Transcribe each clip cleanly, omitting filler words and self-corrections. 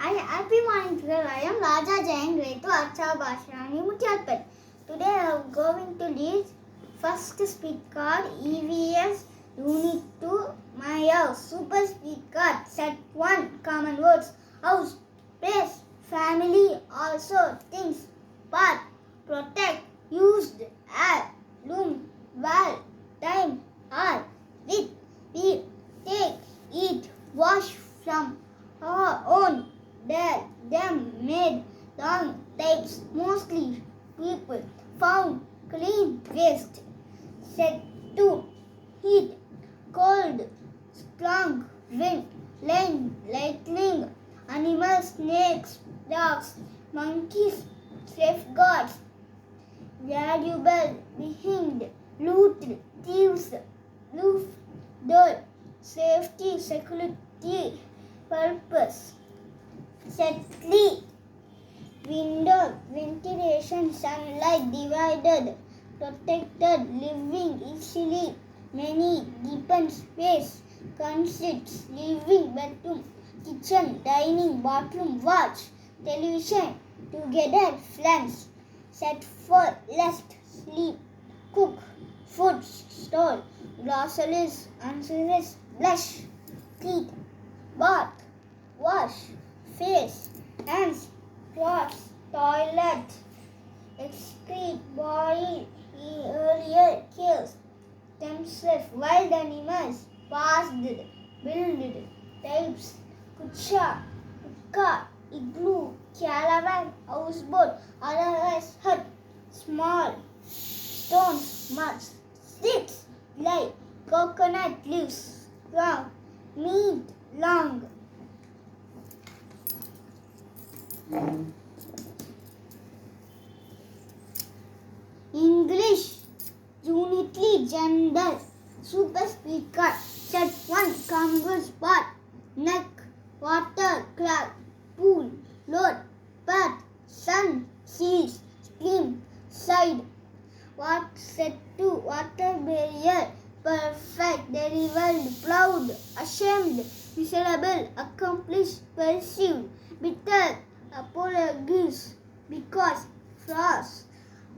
Happy morning today. I am Raja Jain Retu Acha Bhashrani Mutyalpet. Today I am going to read first speed card EVS Unit 2 My House. Super speed card set 1 common words house, place, family, also things, part, protect, used, add, loom, wall, time, all, with, be, take, eat, wash from, own, there, them, made, long, types, mostly, people, found, clean, waste, set to, heat, cold, strong, wind, lane, lightning, animals, snakes, dogs, monkeys, safeguards, valuable, behind, loot, thieves, roof, door, safety, security, purpose, setly, window, ventilation, sunlight, divided, protected, living easily, many, given space, consists, living, bedroom, kitchen, dining, bathroom, watch, television, together, friends, set for, left, sleep, cook, food, store, groceries, answers, blush, teeth, bath, wash, face, hands, clothes, toilet, excrete, body, earlier, kills, themselves, wild animals, passed, build, types, kucha, kuka, igloo, caravan, houseboat, otherwise hut, small, stones, mud, sticks, light, coconut leaves, strong, meat, long. English, unitly, gender, super speaker, set 1, converse, part, neck, water, cloud, pool, load, path, sun, seas, stream, side, what, set 2, water barrier, perfect, derived, proud, ashamed, miserable, accomplished, perceived, bitter, apologies, because, frost,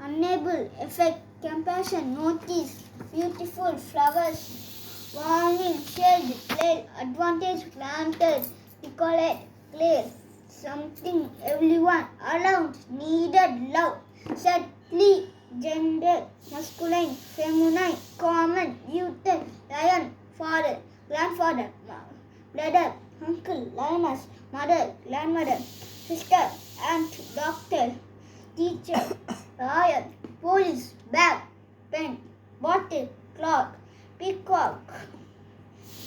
unable, effect, compassion, notice, beautiful, flowers, warning, shade, play, advantage, granted, decorate, clear, something, everyone, around, needed, love, sadly, gender, masculine, feminine, common, youth, lion, father, grandfather, brother, uncle, lioness, mother, grandmother, sister, aunt, doctor, teacher, lawyer, police, bag, pen, bottle, clock, peacock,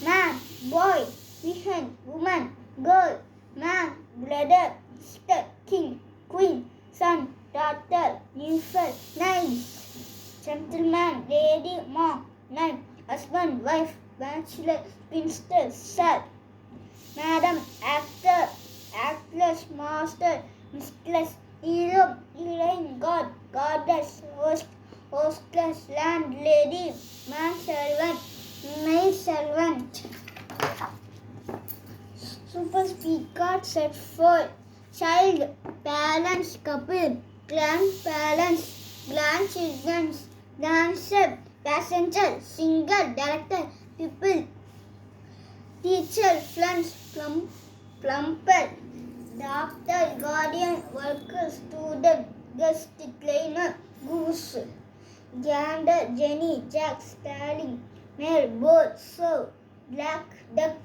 man, boy, woman, woman, girl, man, brother, sister, king, queen, son, daughter, infant, nice, gentleman, lady, mom, knife, husband, wife, bachelor, spinster, sir, madam, actor, actress, master, mistress, hero, heroine, god, goddess, host, hostess, landlady, manservant, maid servant. Super speed card set 4, child, parents, couple, grandparents, grandchildren, dancer, passenger, singer, director, people, teacher, friends, plumber, doctor, guardian, worker, student, guest, trainer, goose, gander, Jenny, Jack, Sterling, mare, boat, serve, black, duck,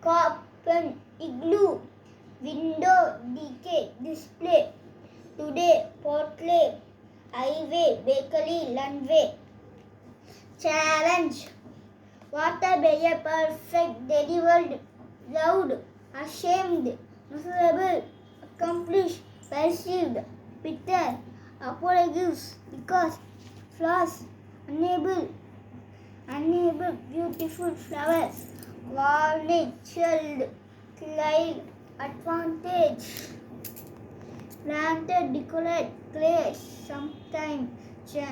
cop, pen, igloo, window, decay, display, today, portrait, highway, bakery, runway, challenge, water barrier, perfect, delivered, loud, ashamed, miserable, accomplished, perceived, bitter, apologies, because, flaws, unable, beautiful flowers, warning, child, child, advantage, planted, decorate, clay, sometime,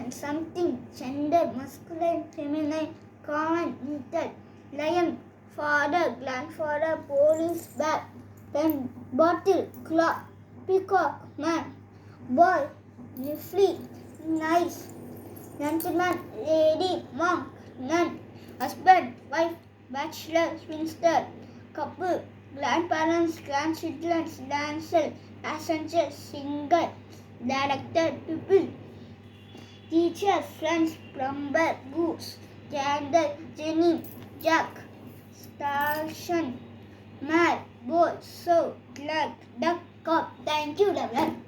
something, gender, masculine, feminine, common, neutral, lion, father, grandfather, police, bag, pen, bottle, clock, peacock, man, boy, leafy, nice, gentleman, lady, monk, nun, husband, wife, bachelor, spinster, couple, grandparents, grandchildren, dancer, passenger, singer, director, pupil, teacher, friends, plumber, goose, candle, Jenny, Jack, station, mad, boat, so, clerk, duck, cop. Thank you, Devlan.